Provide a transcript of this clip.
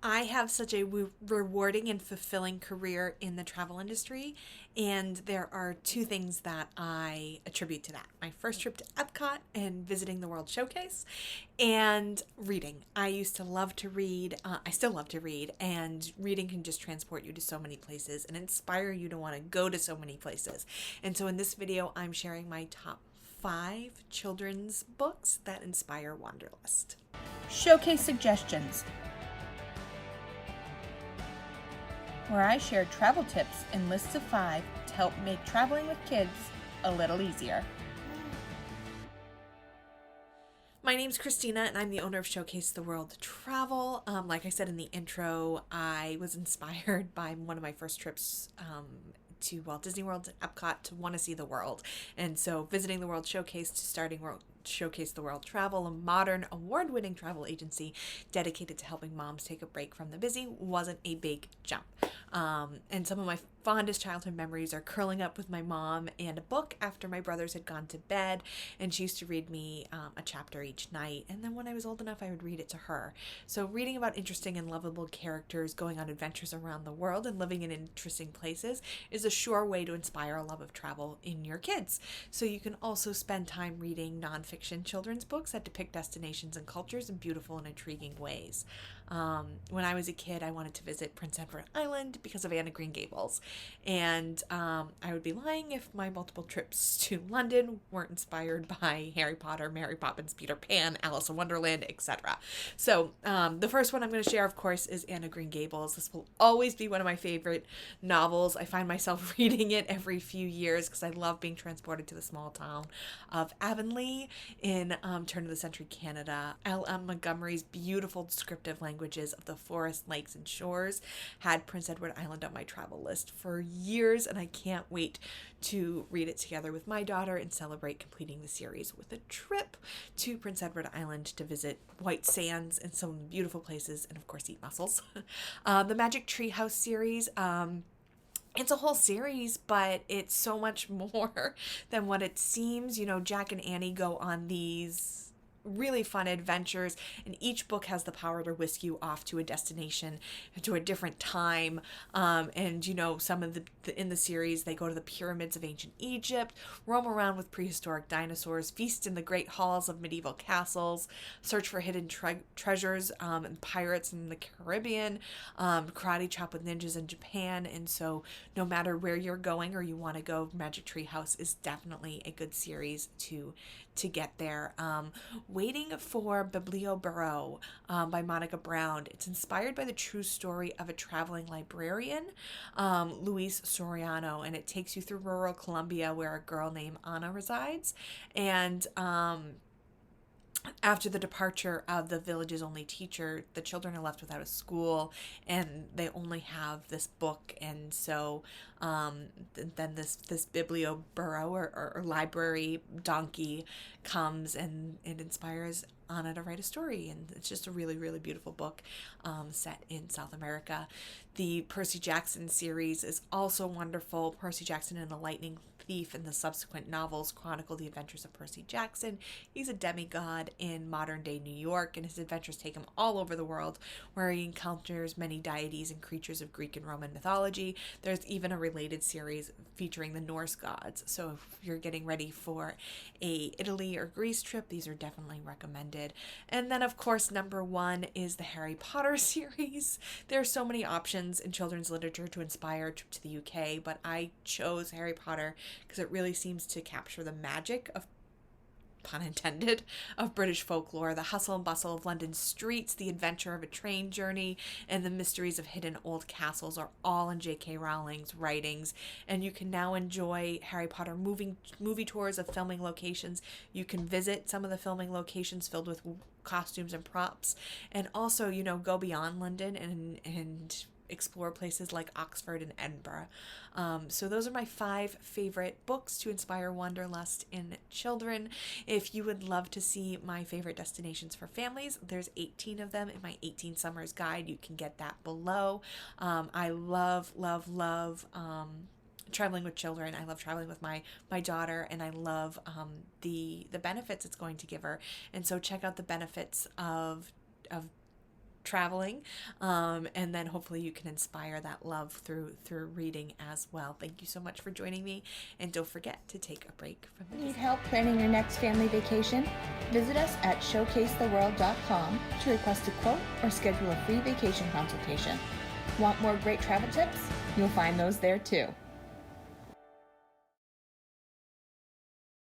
I have such a rewarding and fulfilling career in the travel industry, and there are two things that I attribute to that. My first trip to Epcot and visiting the World Showcase, and reading. I used to love to read. I still love to read, and reading can just transport you to so many places and inspire you to want to go to so many places. And so in this video, I'm sharing my top 5 children's books that inspire Wanderlust. Showcase suggestions, where I share travel tips and lists of 5 to help make traveling with kids a little easier. My name's Christina, and I'm the owner of Showcase the World Travel. Like I said in the intro, I was inspired by one of my first trips to Walt Disney World and Epcot to want to see the world. And so visiting the World Showcase to starting Showcase the World Travel, a modern award-winning travel agency dedicated to helping moms take a break from the busy, wasn't a big jump. And some of my fondest childhood memories are curling up with my mom and a book after my brothers had gone to bed, and she used to read me a chapter each night, and then when I was old enough I would read it to her. So reading about interesting and lovable characters going on adventures around the world and living in interesting places is a sure way to inspire a love of travel in your kids. So you can also spend time reading nonfiction children's books that depict destinations and cultures in beautiful and intriguing ways. When I was a kid, I wanted to visit Prince Edward Island because of Anne of Green Gables. And I would be lying if my multiple trips to London weren't inspired by Harry Potter, Mary Poppins, Peter Pan, Alice in Wonderland, etc. So the first one I'm going to share, of course, is Anne of Green Gables. This will always be one of my favorite novels. I find myself reading it every few years because I love being transported to the small town of Avonlea in turn of the century Canada. L.M. Montgomery's beautiful descriptive languages of the forest, lakes, and shores had Prince Edward Island on my travel list for years, and I can't wait to read it together with my daughter and celebrate completing the series with a trip to Prince Edward Island to visit White Sands and some beautiful places, and of course eat mussels. The Magic Treehouse series, it's a whole series, but it's so much more than what it seems. You know, Jack and Annie go on these really fun adventures, and each book has the power to whisk you off to a destination, to a different time. And you know, some of the in the series, they go to the pyramids of ancient Egypt, roam around with prehistoric dinosaurs, feast in the great halls of medieval castles, search for hidden treasures and pirates in the Caribbean, karate chop with ninjas in Japan. And so no matter where you're going or you want to go, Magic Tree House is definitely a good series to get there. Waiting for forBiblioborough by Monica Brown. It's inspired by the true story of a traveling librarian, Luis Soriano, and it takes you through rural Colombia where a girl named Anna resides. And after the departure of the village's only teacher, the children are left without a school, and they only have this book. And so then this biblioborough or library donkey comes, and it inspires Anna to write a story. And it's just a really, really beautiful book set in South America. The Percy Jackson series is also wonderful. Percy Jackson and the Lightning Thief and the subsequent novels chronicle the adventures of Percy Jackson. He's a demigod in modern-day New York, and his adventures take him all over the world, where he encounters many deities and creatures of Greek and Roman mythology. There's even a related series featuring the Norse gods. So if you're getting ready for a Italy or Greece trip, these are definitely recommended. And then, of course, number 1 is the Harry Potter series. There are so many options in children's literature to inspire a trip to the UK, but I chose Harry Potter because it really seems to capture the magic of, pun intended, of British folklore, the hustle and bustle of London streets, the adventure of a train journey, and the mysteries of hidden old castles are all in J.K. Rowling's writings. And you can now enjoy Harry Potter movie tours of filming locations. You can visit some of the filming locations filled with costumes and props, and also, you know, go beyond London and explore places like Oxford and Edinburgh. So those are my 5 favorite books to inspire wanderlust in children. If you would love to see my favorite destinations for families, there's 18 of them in my 18 Summers Guide. You can get that below. I love traveling with children. I love traveling with my daughter, and I love the benefits it's going to give her. And so check out the benefits of traveling, and then hopefully you can inspire that love through reading as well. Thank you so much for joining me, and don't forget to take a break from the Need help planning your next family vacation? Visit us at showcasetheworld.com to request a quote or schedule a free vacation consultation. Want more great travel tips? You'll find those there too.